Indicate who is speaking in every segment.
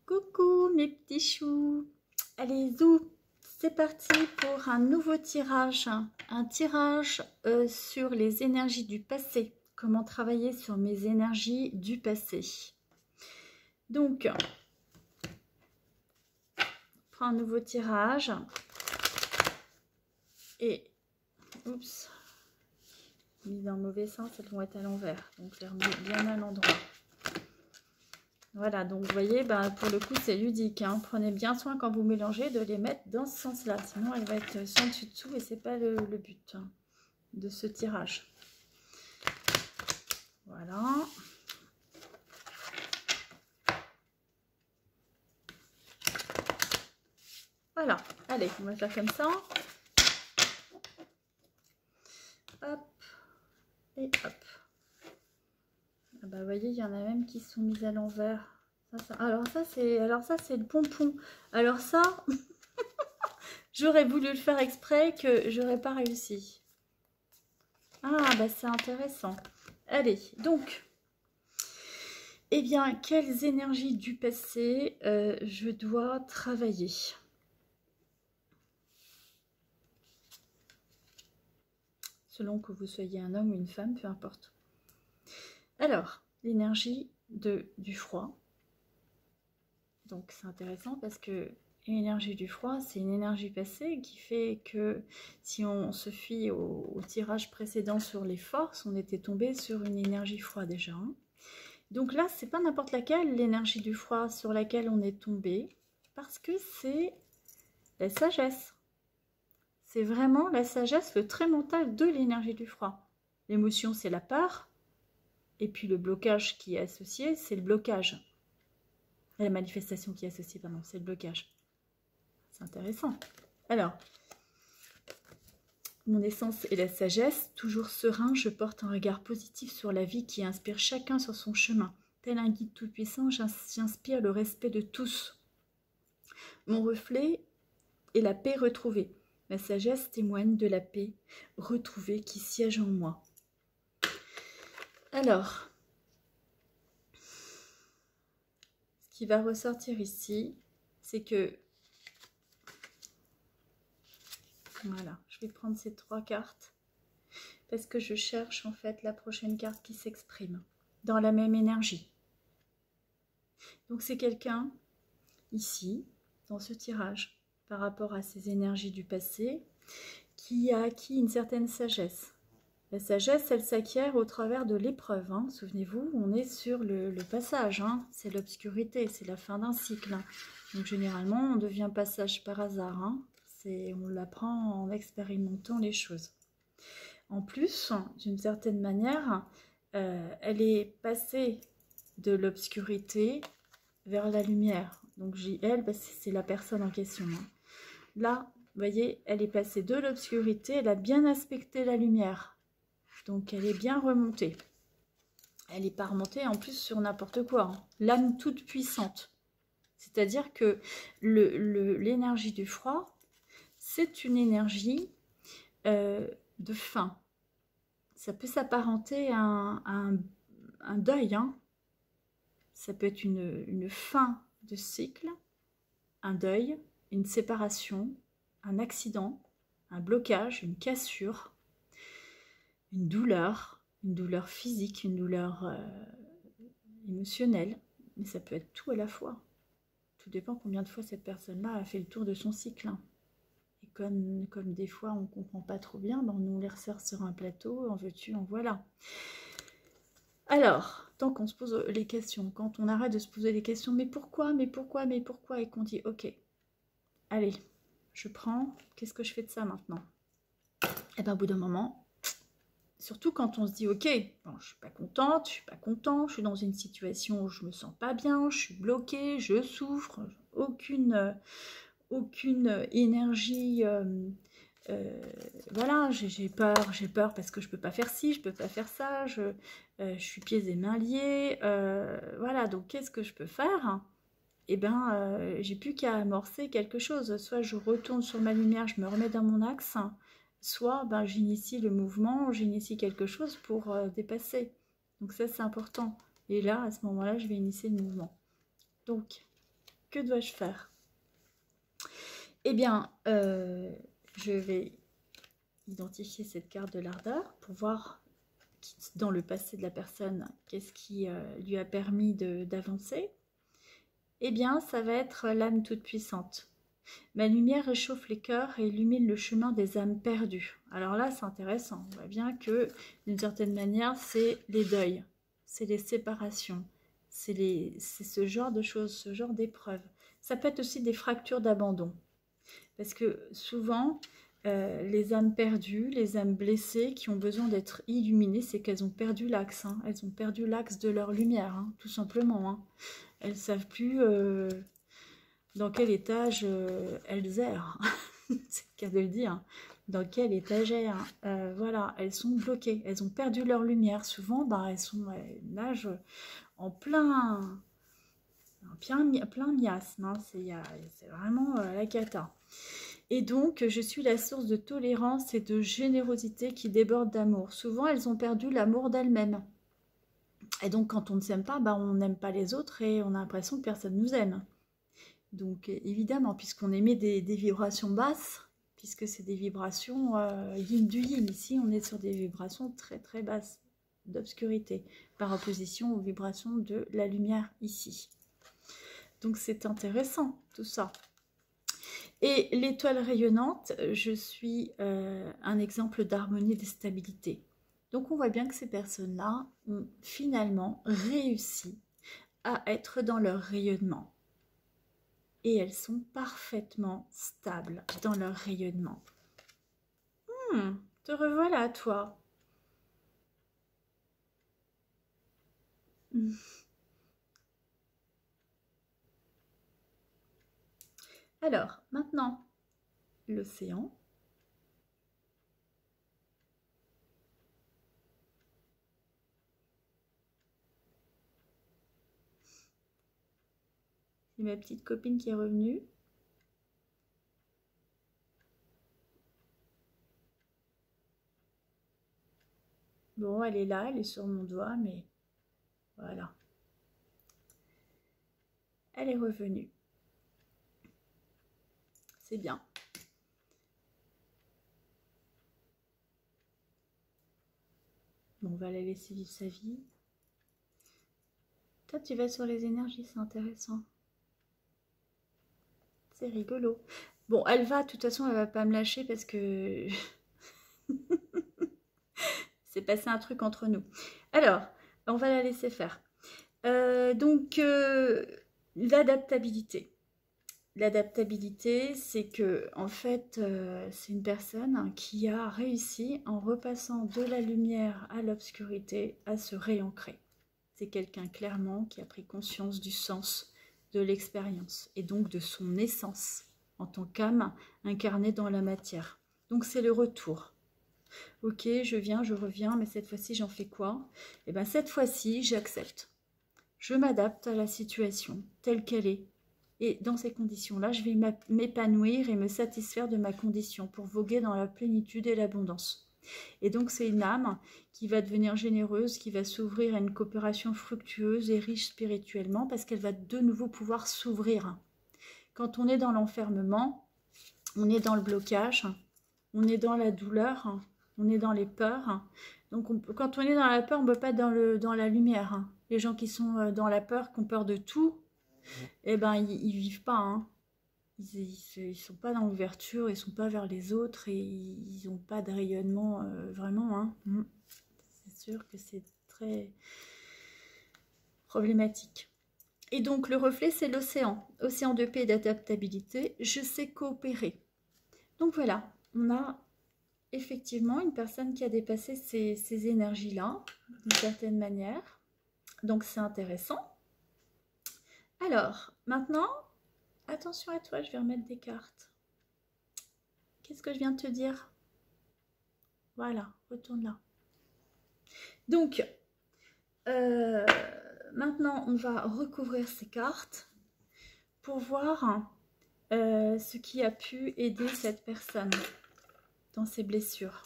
Speaker 1: Coucou mes petits choux. Allez, zou, c'est parti pour un nouveau tirage. Un tirage sur les énergies du passé. Comment travailler sur mes énergies du passé. Donc, on prend un nouveau tirage. Et, oups, mis dans le mauvais sens, elles vont être à l'envers. Donc, je les remets bien à l'endroit. Voilà, donc vous voyez, bah, pour le coup, c'est ludique. Hein. Prenez bien soin quand vous mélangez de les mettre dans ce sens-là. Sinon, elle va être sans dessus-dessous et ce n'est pas le but hein, de ce tirage. Voilà. Voilà. Allez, on va faire comme ça. Hop. Et hop. Ah bah, vous voyez, il y en a même qui sont mises à l'envers. Alors ça, c'est le pompon. Alors ça, j'aurais voulu le faire exprès que j'aurais pas réussi. Ah, bah c'est intéressant. Allez, donc, eh bien, quelles énergies du passé je dois travailler? Selon que vous soyez un homme ou une femme, peu importe. Alors, l'énergie du froid. Donc, c'est intéressant parce que l'énergie du froid, c'est une énergie passée qui fait que si on se fie au tirage précédent sur les forces, on était tombé sur une énergie froid déjà. Hein. Donc là, c'est pas n'importe laquelle l'énergie du froid sur laquelle on est tombé, parce que c'est la sagesse. C'est vraiment la sagesse, le trait mental de l'énergie du froid. L'émotion, c'est la peur, et puis le blocage qui est associé, c'est le blocage. La manifestation qui est associée, pardon, c'est le blocage. C'est intéressant. Alors, mon essence est la sagesse. Toujours serein, je porte un regard positif sur la vie qui inspire chacun sur son chemin. Tel un guide tout-puissant, j'inspire le respect de tous. Mon reflet est la paix retrouvée. Ma sagesse témoigne de la paix retrouvée qui siège en moi. Alors, ce qui va ressortir ici, c'est que voilà, je vais prendre ces 3 cartes parce que je cherche en fait la prochaine carte qui s'exprime dans la même énergie. Donc c'est quelqu'un ici, dans ce tirage, par rapport à ces énergies du passé, qui a acquis une certaine sagesse. La sagesse, elle s'acquiert au travers de l'épreuve. Hein. Souvenez-vous, on est sur le passage. Hein. C'est l'obscurité, c'est la fin d'un cycle. Hein. Donc généralement, on devient pas sage par hasard. Hein. On l'apprend en expérimentant les choses. En plus, d'une certaine manière, elle est passée de l'obscurité vers la lumière. Donc elle, c'est la personne en question. Hein. Là, vous voyez, elle est passée de l'obscurité, elle a bien aspecté la lumière. Donc elle est bien remontée. Elle n'est pas remontée en plus sur n'importe quoi. Hein. L'âme toute puissante. C'est-à-dire que l'énergie du froid, c'est une énergie de fin. Ça peut s'apparenter à un deuil. Hein. Ça peut être une fin de cycle, un deuil, une séparation, un accident, un blocage, une cassure, une douleur physique, une douleur émotionnelle, mais ça peut être tout à la fois. Tout dépend combien de fois cette personne-là a fait le tour de son cycle. Hein. Et comme des fois on ne comprend pas trop bien, ben on nous les resserre sur un plateau, en veux-tu, en voilà. Alors, tant qu'on se pose les questions, quand on arrête de se poser les questions, mais pourquoi, mais pourquoi, mais pourquoi, et qu'on dit, ok, allez, je prends, qu'est-ce que je fais de ça maintenant? Et bien au bout d'un moment, surtout quand on se dit, ok, bon, je suis pas contente, je suis pas content, je suis dans une situation où je me sens pas bien, je suis bloquée, je souffre, aucune énergie, voilà, j'ai peur parce que je peux pas faire ci, je peux pas faire ça, je suis pieds et mains liés, voilà, donc qu'est-ce que je peux faire? Eh bien, j'ai plus qu'à amorcer quelque chose, soit je retourne sur ma lumière, je me remets dans mon axe, soit ben, j'initie le mouvement, j'initie quelque chose pour dépasser. Donc ça, c'est important. Et là, à ce moment-là, je vais initier le mouvement. Donc, Que dois-je faire? Eh bien, je vais identifier cette carte de l'ardeur pour voir dans le passé de la personne, qu'est-ce qui lui a permis d'avancer. Eh bien, ça va être l'âme toute puissante. Ma lumière réchauffe les cœurs et illumine le chemin des âmes perdues. Alors là, c'est intéressant. On voit bien que, d'une certaine manière, c'est les deuils, c'est les séparations, c'est ce genre de choses, ce genre d'épreuves. Ça peut être aussi des fractures d'abandon. Parce que souvent, les âmes perdues, les âmes blessées qui ont besoin d'être illuminées, c'est qu'elles ont perdu l'axe. Hein. Elles ont perdu l'axe de leur lumière, hein, tout simplement. Hein. Elles ne savent plus dans quel étage elles errent. C'est le cas de le dire. Dans quel étagère. Voilà, elles sont bloquées. Elles ont perdu leur lumière. Souvent, elles nagent en plein miasme. Hein. C'est vraiment la cata. Et donc, je suis la source de tolérance et de générosité qui déborde d'amour. Souvent, elles ont perdu l'amour d'elles-mêmes. Et donc, quand on ne s'aime pas, on n'aime pas les autres et on a l'impression que personne nous aime. Donc, évidemment, puisqu'on émet des vibrations basses, puisque c'est des vibrations yin du yin. Ici, on est sur des vibrations très, très basses d'obscurité, par opposition aux vibrations de la lumière ici. Donc, c'est intéressant, tout ça. Et l'étoile rayonnante, je suis un exemple d'harmonie et de stabilité. Donc on voit bien que ces personnes-là ont finalement réussi à être dans leur rayonnement. Et elles sont parfaitement stables dans leur rayonnement. Te revoilà, toi. Alors, maintenant, l'océan. C'est ma petite copine qui est revenue. Bon, elle est là, elle est sur mon doigt, mais voilà. Elle est revenue. C'est bien. Bon, on va la laisser vivre sa vie. Toi, tu vas sur les énergies, c'est intéressant. C'est rigolo. Bon, elle va, de toute façon, elle va pas me lâcher parce que c'est passé un truc entre nous. Alors, on va la laisser faire. L'adaptabilité. L'adaptabilité, c'est que, en fait, c'est une personne qui a réussi, en repassant de la lumière à l'obscurité, à se réancrer. C'est quelqu'un, clairement, qui a pris conscience du sens de l'expérience et donc de son essence en tant qu'âme incarnée dans la matière. Donc, c'est le retour. Ok, je viens, je reviens, mais cette fois-ci, j'en fais quoi? Eh bien, cette fois-ci, j'accepte. Je m'adapte à la situation telle qu'elle est. Et dans ces conditions-là, je vais m'épanouir et me satisfaire de ma condition pour voguer dans la plénitude et l'abondance. Et donc, c'est une âme qui va devenir généreuse, qui va s'ouvrir à une coopération fructueuse et riche spirituellement parce qu'elle va de nouveau pouvoir s'ouvrir. Quand on est dans l'enfermement, on est dans le blocage, on est dans la douleur, on est dans les peurs. Donc, quand on est dans la peur, on ne peut pas être dans la lumière. Les gens qui sont dans la peur, qui ont peur de tout, eh ben, ils vivent pas. Hein. Ils sont pas dans l'ouverture, ils sont pas vers les autres et ils n'ont pas de rayonnement vraiment. Hein. C'est sûr que c'est très problématique. Et donc, le reflet, c'est l'océan. Océan de paix et d'adaptabilité. Je sais coopérer. Donc voilà, on a effectivement une personne qui a dépassé ces énergies-là, d'une certaine manière. Donc, c'est intéressant. Alors, maintenant, attention à toi, je vais remettre des cartes. Qu'est-ce que je viens de te dire? Voilà, retourne là. Donc, maintenant, on va recouvrir ces cartes pour voir ce qui a pu aider cette personne dans ses blessures.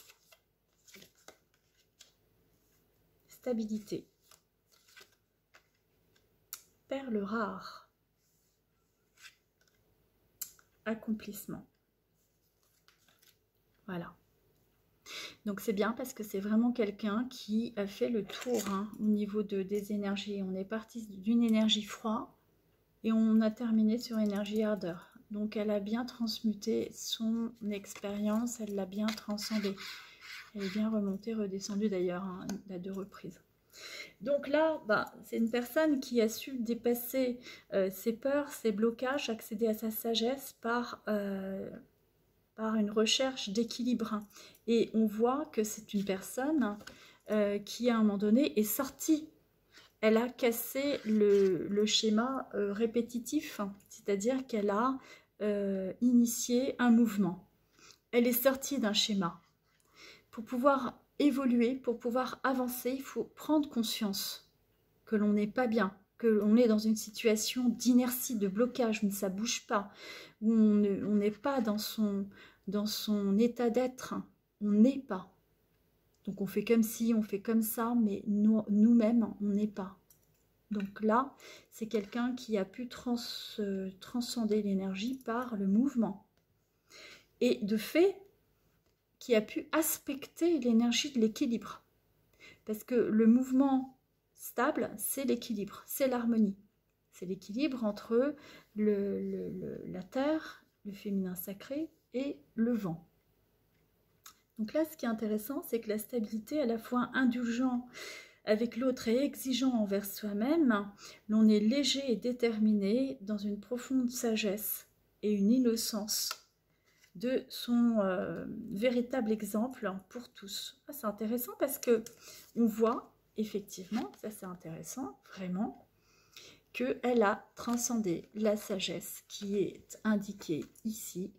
Speaker 1: Stabilité. Perle rare. accomplissement. Voilà. Donc c'est bien parce que c'est vraiment quelqu'un qui a fait le tour hein, au niveau des énergies. On est parti d'une énergie froid et on a terminé sur énergie ardeur. Donc elle a bien transmuté son expérience, elle l'a bien transcendée. Elle est bien remontée, redescendue d'ailleurs hein, à 2 reprises. Donc là, c'est une personne qui a su dépasser ses peurs, ses blocages, accéder à sa sagesse par une recherche d'équilibre. Et on voit que c'est une personne qui, à un moment donné, est sortie. Elle a cassé le schéma répétitif, c'est-à-dire qu'elle a initié un mouvement. Elle est sortie d'un schéma. Pour pouvoir évoluer, pour pouvoir avancer, il faut prendre conscience que l'on n'est pas bien, que l'on est dans une situation d'inertie, de blocage, où ça ne bouge pas, où on n'est pas dans son état d'être, on n'est pas. Donc on fait comme si, on fait comme ça, mais nous-mêmes, on n'est pas. Donc là, c'est quelqu'un qui a pu transcender l'énergie par le mouvement. Et de fait, qui a pu aspecter l'énergie de l'équilibre. Parce que le mouvement stable, c'est l'équilibre, c'est l'harmonie. C'est l'équilibre entre la terre, le féminin sacré et le vent. Donc là, ce qui est intéressant, c'est que la stabilité, à la fois indulgent avec l'autre et exigeant envers soi-même, l'on est léger et déterminé dans une profonde sagesse et une innocence de son véritable exemple pour tous. Ah, c'est intéressant parce que on voit effectivement, ça c'est intéressant, vraiment, qu'elle a transcendé la sagesse qui est indiquée ici.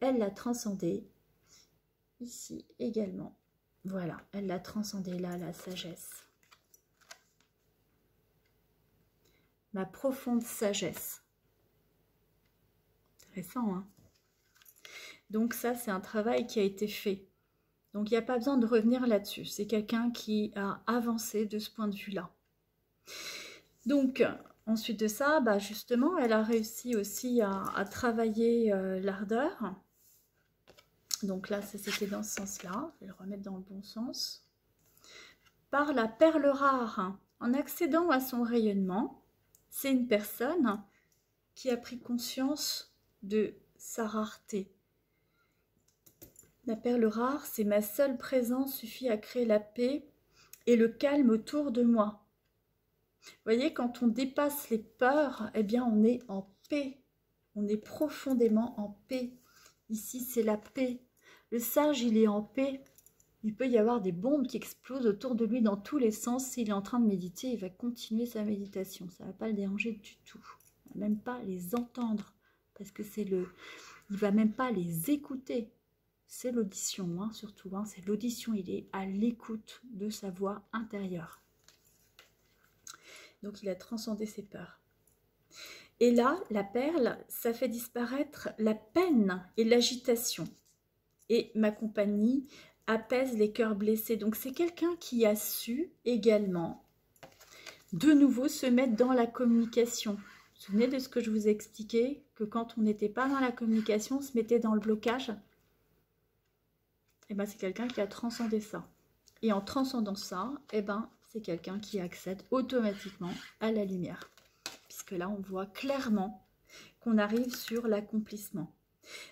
Speaker 1: Elle l'a transcendée ici également. Voilà, elle l'a transcendée là, la sagesse. Ma profonde sagesse. Intéressant, hein? Donc ça, c'est un travail qui a été fait. Donc il n'y a pas besoin de revenir là-dessus. C'est quelqu'un qui a avancé de ce point de vue-là. Donc, ensuite de ça, justement, elle a réussi aussi à travailler l'ardeur. Donc là, c'était dans ce sens-là. Je vais le remettre dans le bon sens. Par la perle rare, en accédant à son rayonnement, c'est une personne qui a pris conscience de sa rareté. La perle rare, c'est ma seule présence suffit à créer la paix et le calme autour de moi. Vous voyez, quand on dépasse les peurs, eh bien on est en paix. On est profondément en paix. Ici, c'est la paix. Le sage, il est en paix. Il peut y avoir des bombes qui explosent autour de lui dans tous les sens. S'il est en train de méditer, il va continuer sa méditation. Ça ne va pas le déranger du tout. Il ne va même pas les entendre. Parce que c'est il ne va même pas les écouter. C'est l'audition, hein, surtout. Hein, c'est l'audition. Il est à l'écoute de sa voix intérieure. Donc, il a transcendé ses peurs. Et là, la perle, ça fait disparaître la peine et l'agitation. Et ma compagnie apaise les cœurs blessés. Donc, c'est quelqu'un qui a su également, de nouveau, se mettre dans la communication. Vous vous souvenez de ce que je vous ai expliqué? Que quand on n'était pas dans la communication, on se mettait dans le blocage. Et bien, c'est quelqu'un qui a transcendé ça. Et en transcendant ça, c'est quelqu'un qui accède automatiquement à la lumière. Puisque là, on voit clairement qu'on arrive sur l'accomplissement.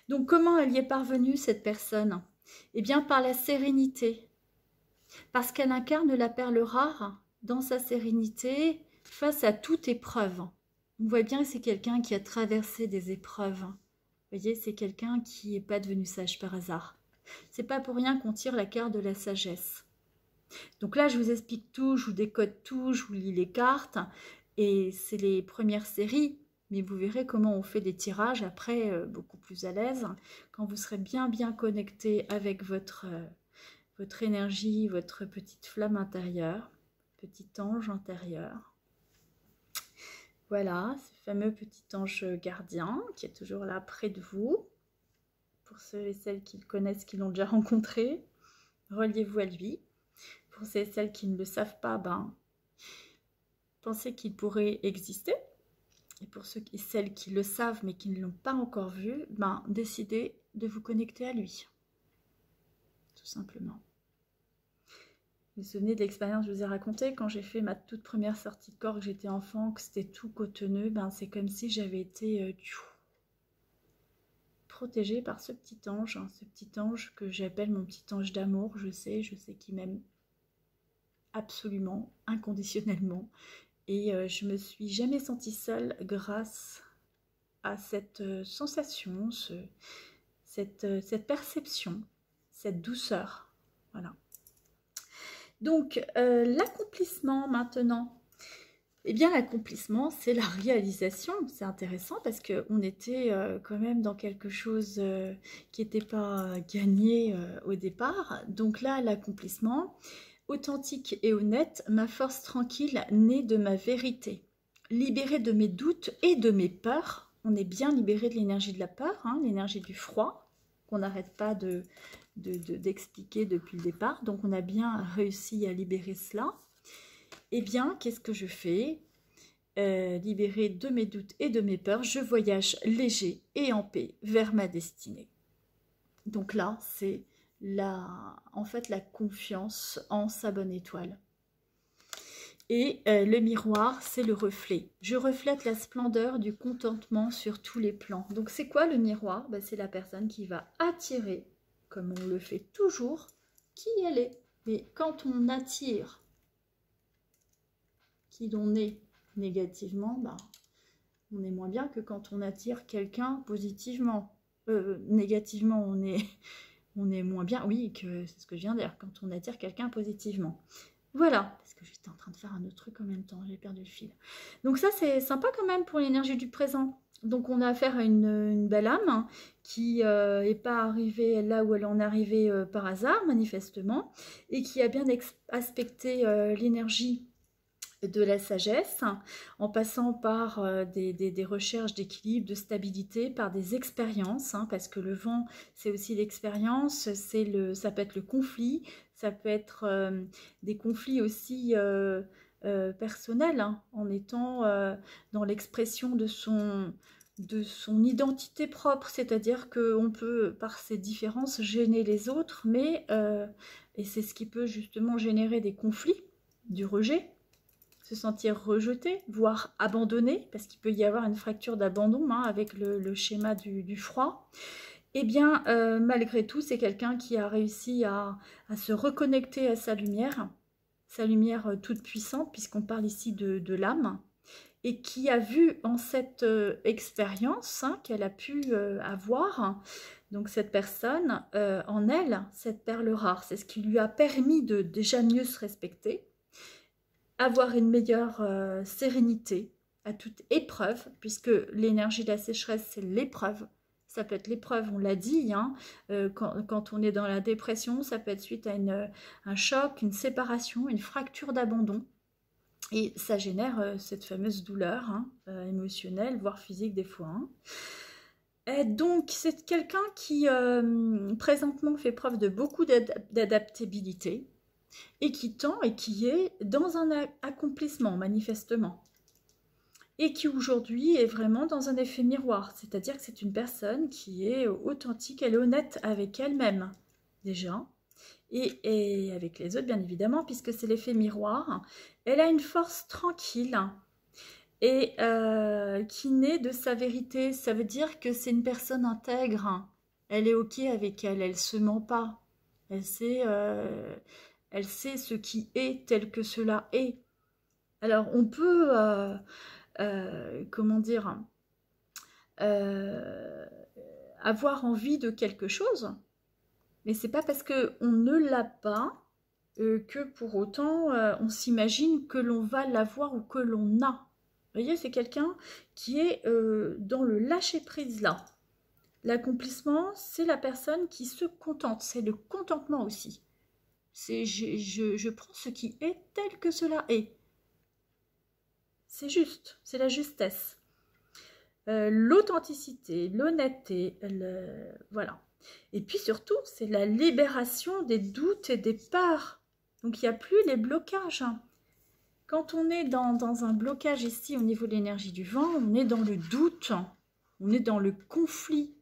Speaker 1: Donc, comment elle y est parvenue, cette personne? Eh bien, par la sérénité. Parce qu'elle incarne la perle rare dans sa sérénité face à toute épreuve. On voit bien que c'est quelqu'un qui a traversé des épreuves. Vous voyez, c'est quelqu'un qui n'est pas devenu sage par hasard. C'est pas pour rien qu'on tire la carte de la sagesse. Donc là, je vous explique tout, je vous décode tout, je vous lis les cartes. Et c'est les premières séries, mais vous verrez comment on fait des tirages après, beaucoup plus à l'aise, quand vous serez bien connecté avec votre énergie, votre petite flamme intérieure, petit ange intérieur. Voilà, ce fameux petit ange gardien qui est toujours là près de vous. Pour ceux et celles qui le connaissent, qui l'ont déjà rencontré, reliez-vous à lui. Pour ceux et celles qui ne le savent pas, pensez qu'il pourrait exister. Et pour ceux et celles qui le savent mais qui ne l'ont pas encore vu, ben, décidez de vous connecter à lui. Tout simplement. Vous vous souvenez de l'expérience que je vous ai racontée quand j'ai fait ma toute première sortie de corps, que j'étais enfant, que c'était tout cotonneux, ben, c'est comme si j'avais été protégée par ce petit ange, hein, ce petit ange que j'appelle mon petit ange d'amour, je sais qu'il m'aime absolument, inconditionnellement. Et je me suis jamais sentie seule grâce à cette sensation, cette perception, cette douceur. Voilà. Donc, l'accomplissement maintenant. Eh bien, l'accomplissement, c'est la réalisation. C'est intéressant parce qu'on était quand même dans quelque chose qui n'était pas gagné au départ. Donc là, l'accomplissement, authentique et honnête, ma force tranquille née de ma vérité. Libérée de mes doutes et de mes peurs. On est bien libéré de l'énergie de la peur, hein, l'énergie du froid, qu'on n'arrête pas d'expliquer depuis le départ. Donc, on a bien réussi à libérer cela. Eh bien, qu'est-ce que je fais? Libérée de mes doutes et de mes peurs, je voyage léger et en paix vers ma destinée. Donc là, c'est en fait la confiance en sa bonne étoile. Et le miroir, c'est le reflet. Je reflète la splendeur du contentement sur tous les plans. Donc c'est quoi le miroir? Ben, c'est la personne qui va attirer, comme on le fait toujours, qui elle est. Mais quand on attire qui l'on est négativement, ben, on est moins bien que quand on attire quelqu'un positivement. Négativement, on est moins bien. Oui, c'est ce que je viens de dire, quand on attire quelqu'un positivement. Voilà, parce que j'étais en train de faire un autre truc en même temps, j'ai perdu le fil. Donc ça, c'est sympa quand même pour l'énergie du présent. Donc on a affaire à une belle âme hein, qui n'est pas arrivée là où elle en est arrivée par hasard, manifestement, et qui a bien aspecté l'énergie de la sagesse, en passant par des recherches d'équilibre, de stabilité, par des expériences, hein, parce que le vent, c'est aussi l'expérience, ça peut être le conflit, ça peut être des conflits aussi personnels, hein, en étant dans l'expression de son identité propre, c'est-à-dire qu'on peut, par ces différences, gêner les autres, mais, et c'est ce qui peut justement générer des conflits, du rejet, se sentir rejeté, voire abandonné, parce qu'il peut y avoir une fracture d'abandon hein, avec le schéma du froid, eh bien, malgré tout, c'est quelqu'un qui a réussi à se reconnecter à sa lumière toute puissante, puisqu'on parle ici de l'âme, et qui a vu en cette expérience hein, qu'elle a pu avoir, donc cette personne, en elle, cette perle rare. C'est ce qui lui a permis de déjà mieux se respecter, avoir une meilleure sérénité à toute épreuve, puisque l'énergie de la sécheresse, c'est l'épreuve. Ça peut être l'épreuve, on l'a dit, hein, quand on est dans la dépression, ça peut être suite à un choc, une séparation, une fracture d'abandon. Et ça génère cette fameuse douleur hein, émotionnelle, voire physique des fois. Hein. Et donc, c'est quelqu'un qui présentement fait preuve de beaucoup d'adaptabilité, et qui tend et qui est dans un accomplissement manifestement, et qui aujourd'hui est vraiment dans un effet miroir, c'est-à-dire que c'est une personne qui est authentique, elle est honnête avec elle-même déjà, et avec les autres bien évidemment, puisque c'est l'effet miroir. Elle a une force tranquille et qui naît de sa vérité. Ça veut dire que c'est une personne intègre, elle est ok avec elle, elle se ment pas, elle sait ce qui est tel que cela est. Alors, on peut, comment dire, avoir envie de quelque chose, mais c'est pas parce qu'on ne l'a pas que pour autant on s'imagine que l'on va l'avoir ou que l'on a. Vous voyez, c'est quelqu'un qui est dans le lâcher-prise là. L'accomplissement, c'est la personne qui se contente, c'est le contentement aussi. C'est je prends ce qui est tel que cela est. C'est juste, c'est la justesse. L'authenticité, l'honnêteté, voilà. Et puis surtout, c'est la libération des doutes et des peurs. Donc il n'y a plus les blocages. quand on est dans un blocage ici au niveau de l'énergie du vent, on est dans le doute, on est dans le conflit.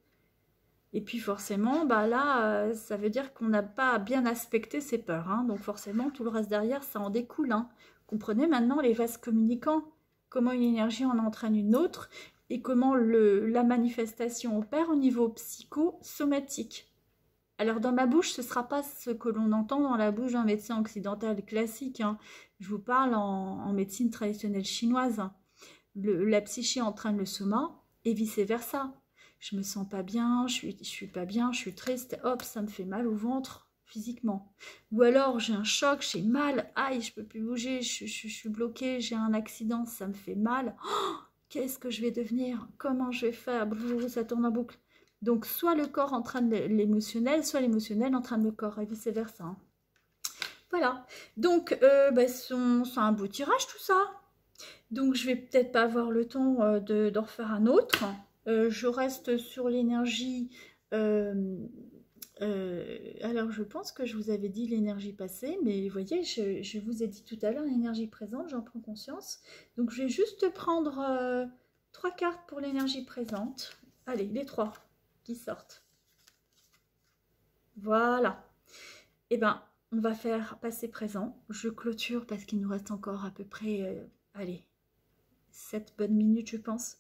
Speaker 1: Et puis forcément, bah là, ça veut dire qu'on n'a pas bien aspecté ses peurs. Hein. Donc forcément, tout le reste derrière, ça en découle. Hein. Comprenez maintenant les vases communicants, comment une énergie en entraîne une autre et comment la manifestation opère au niveau psychosomatique. Alors dans ma bouche, ce ne sera pas ce que l'on entend dans la bouche d'un médecin occidental classique. Hein. Je vous parle en médecine traditionnelle chinoise. La psyché entraîne le soma et vice-versa. Je me sens pas bien, je suis pas bien, je suis triste, hop, ça me fait mal au ventre physiquement. Ou alors j'ai un choc, j'ai mal, aïe, je peux plus bouger, je suis bloquée, j'ai un accident, ça me fait mal. Oh, qu'est-ce que je vais devenir? Comment je vais faire? Ça tourne en boucle. Donc, soit le corps entraîne l'émotionnel, soit l'émotionnel entraîne le corps, et vice-versa. Hein. Voilà. Donc, c'est un beau tirage, tout ça. Donc, je vais peut-être pas avoir le temps d'en refaire un autre. Je reste sur l'énergie. Alors, je pense que je vous avais dit l'énergie passée, mais vous voyez, je vous ai dit tout à l'heure l'énergie présente, j'en prends conscience. Donc, je vais juste prendre 3 cartes pour l'énergie présente. Allez, les 3 qui sortent. Voilà. Eh bien, on va faire passé présent. Je clôture parce qu'il nous reste encore à peu près, allez, 7 bonnes minutes, je pense.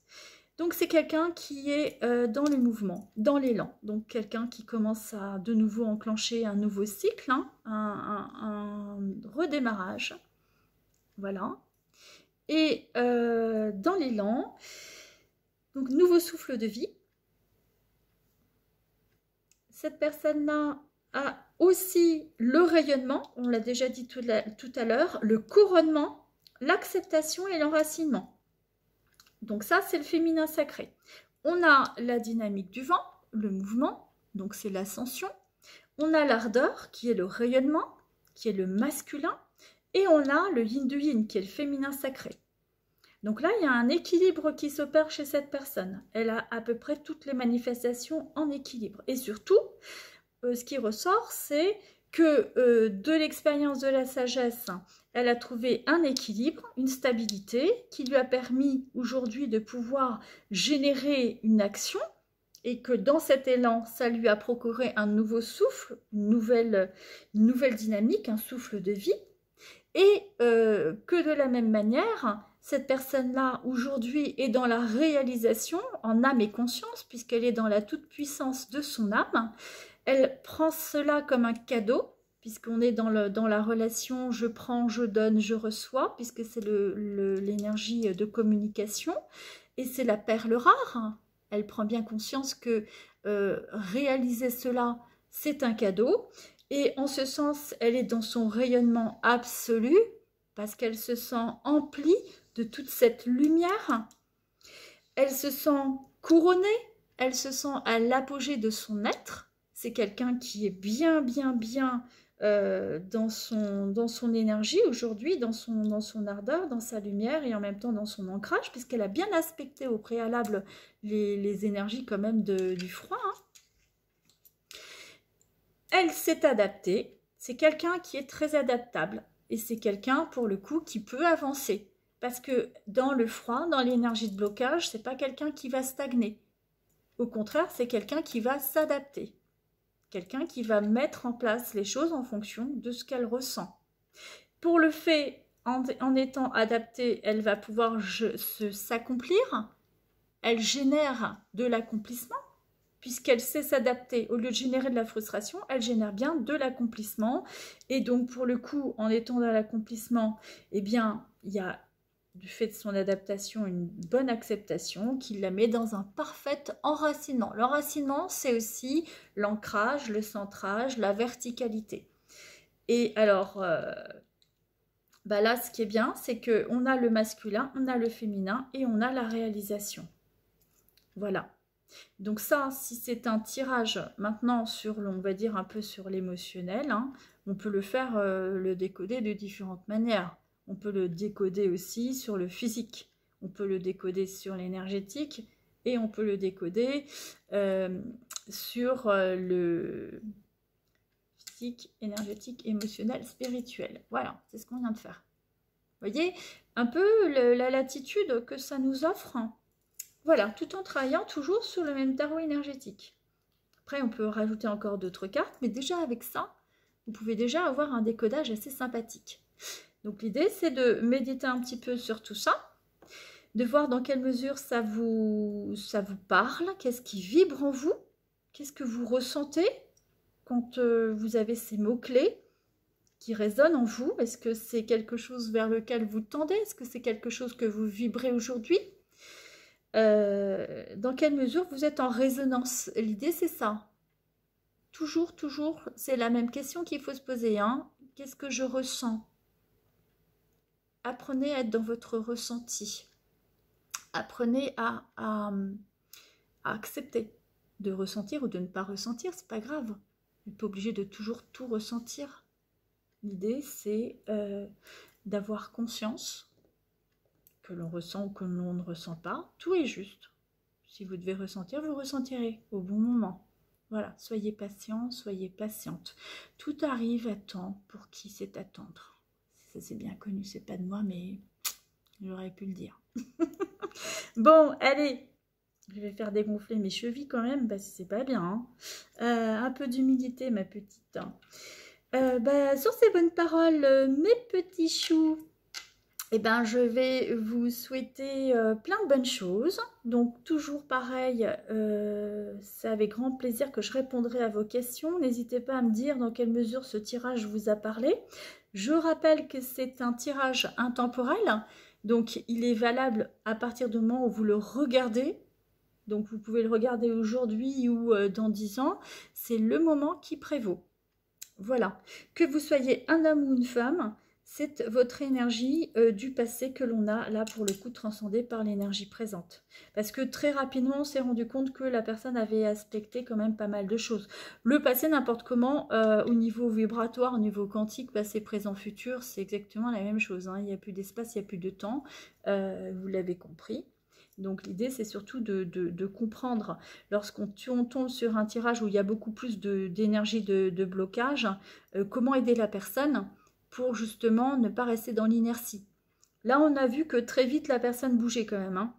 Speaker 1: Donc, c'est quelqu'un qui est dans le mouvement, dans l'élan. Donc, quelqu'un qui commence à de nouveau enclencher un nouveau cycle, hein, un redémarrage. Voilà. Et dans l'élan, donc, nouveau souffle de vie. Cette personne-là a aussi le rayonnement, on l'a déjà dit tout à l'heure, le couronnement, l'acceptation et l'enracinement. Donc ça, c'est le féminin sacré. On a la dynamique du vent, le mouvement, donc c'est l'ascension. On a l'ardeur, qui est le rayonnement, qui est le masculin. Et on a le yin du yin, qui est le féminin sacré. Donc là, il y a un équilibre qui s'opère chez cette personne. Elle a à peu près toutes les manifestations en équilibre. Et surtout, ce qui ressort, c'est que de l'expérience de la sagesse, elle a trouvé un équilibre, une stabilité qui lui a permis aujourd'hui de pouvoir générer une action et que dans cet élan, ça lui a procuré un nouveau souffle, une nouvelle dynamique, un souffle de vie. Et que de la même manière, cette personne-là, aujourd'hui, est dans la réalisation en âme et conscience, puisqu'elle est dans la toute-puissance de son âme. Elle prend cela comme un cadeau, puisqu'on est dans la relation je prends, je donne, je reçois, puisque c'est l'énergie de communication. Et c'est la perle rare. Elle prend bien conscience que réaliser cela, c'est un cadeau. Et en ce sens, elle est dans son rayonnement absolu, parce qu'elle se sent emplie de toute cette lumière. Elle se sent couronnée, elle se sent à l'apogée de son être. C'est quelqu'un qui est bien dans son énergie aujourd'hui, dans son ardeur, dans sa lumière et en même temps dans son ancrage, puisqu'elle a bien aspecté au préalable les énergies quand même du froid. Hein. Elle s'est adaptée, c'est quelqu'un qui est très adaptable et c'est quelqu'un pour le coup qui peut avancer parce que dans le froid, dans l'énergie de blocage, c'est pas quelqu'un qui va stagner. Au contraire, c'est quelqu'un qui va s'adapter, quelqu'un qui va mettre en place les choses en fonction de ce qu'elle ressent. Pour le fait, en étant adaptée, elle va pouvoir s'accomplir, elle génère de l'accomplissement. Puisqu'elle sait s'adapter, au lieu de générer de la frustration, elle génère bien de l'accomplissement. Et donc, pour le coup, en étant dans l'accomplissement, eh bien, il y a, du fait de son adaptation, une bonne acceptation qui la met dans un parfait enracinement. L'enracinement, c'est aussi l'ancrage, le centrage, la verticalité. Et alors, là, ce qui est bien, c'est qu'on a le masculin, on a le féminin et on a la réalisation. Voilà. Donc ça, si c'est un tirage maintenant sur, on va dire un peu sur l'émotionnel, hein, on peut le faire, le décoder de différentes manières. On peut le décoder aussi sur le physique, on peut le décoder sur l'énergétique et on peut le décoder sur le physique, énergétique, émotionnel, spirituel. Voilà, c'est ce qu'on vient de faire. voyez, un peu la latitude que ça nous offre. Voilà, tout en travaillant toujours sur le même tarot énergétique. Après, on peut rajouter encore d'autres cartes, mais déjà avec ça, vous pouvez déjà avoir un décodage assez sympathique. Donc l'idée, c'est de méditer un petit peu sur tout ça, de voir dans quelle mesure ça vous parle, qu'est-ce qui vibre en vous, qu'est-ce que vous ressentez quand vous avez ces mots-clés qui résonnent en vous. Est-ce que c'est quelque chose vers lequel vous tendez? Est-ce que c'est quelque chose que vous vibrez aujourd'hui? Dans quelle mesure vous êtes en résonance? L'idée, c'est ça. Toujours, c'est la même question qu'il faut se poser. Hein. Qu'est-ce que je ressens? Apprenez à être dans votre ressenti. Apprenez à accepter de ressentir ou de ne pas ressentir, c'est pas grave. Vous n'êtes pas obligé de toujours tout ressentir. L'idée, c'est d'avoir conscience que l'on ressent ou que l'on ne ressent pas. Tout est juste. Si vous devez ressentir, vous ressentirez au bon moment. Voilà, soyez patient, soyez patiente. Tout arrive à temps pour qui sait attendre. Ça, c'est bien connu, c'est pas de moi, mais j'aurais pu le dire. Bon, allez, je vais faire dégonfler mes chevilles quand même, parce que c'est pas bien. Hein. Un peu d'humidité, ma petite. Sur ces bonnes paroles, mes petits choux, eh ben, je vais vous souhaiter plein de bonnes choses. Donc, toujours pareil, c'est avec grand plaisir que je répondrai à vos questions. N'hésitez pas à me dire dans quelle mesure ce tirage vous a parlé. Je rappelle que c'est un tirage intemporel. Donc, il est valable à partir du moment où vous le regardez. Donc, vous pouvez le regarder aujourd'hui ou dans 10 ans. C'est le moment qui prévaut. Voilà. Que vous soyez un homme ou une femme, c'est votre énergie du passé que l'on a là pour le coup transcendée par l'énergie présente. Parce que très rapidement, on s'est rendu compte que la personne avait aspecté quand même pas mal de choses. Le passé, n'importe comment, au niveau vibratoire, au niveau quantique, passé, présent, futur, c'est exactement la même chose. Hein. Il n'y a plus d'espace, il n'y a plus de temps. Vous l'avez compris. Donc l'idée, c'est surtout de comprendre, lorsqu'on tombe sur un tirage où il y a beaucoup plus d'énergie de blocage, comment aider la personne pour justement ne pas rester dans l'inertie. Là, on a vu que très vite, la personne bougeait quand même. Hein.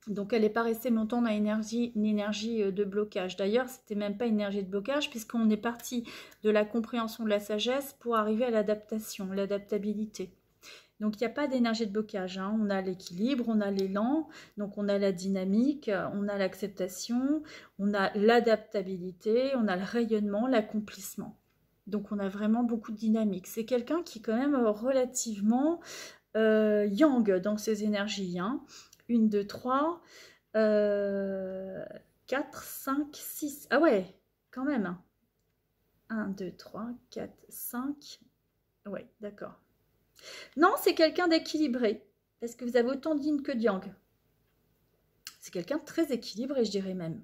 Speaker 1: Donc, elle n'est pas restée longtemps dans une énergie de blocage. D'ailleurs, ce n'était même pas une énergie de blocage, puisqu'on est parti de la compréhension de la sagesse pour arriver à l'adaptation, l'adaptabilité. Donc, il n'y a pas d'énergie de blocage. Hein. On a l'équilibre, on a l'élan, donc on a la dynamique, on a l'acceptation, on a l'adaptabilité, on a le rayonnement, l'accomplissement. Donc, on a vraiment beaucoup de dynamique. C'est quelqu'un qui est quand même relativement yang dans ses énergies. Hein. 1, 2, 3, 4, 5, 6. Ah ouais, quand même. 1, 2, 3, 4, 5. Ouais, d'accord. Non, c'est quelqu'un d'équilibré. Parce que vous avez autant de yin que de yang. C'est quelqu'un de très équilibré, je dirais même.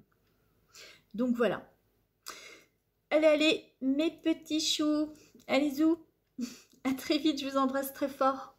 Speaker 1: Donc, voilà. Allez, mes petits choux. Allez, zou. À très vite, je vous embrasse très fort.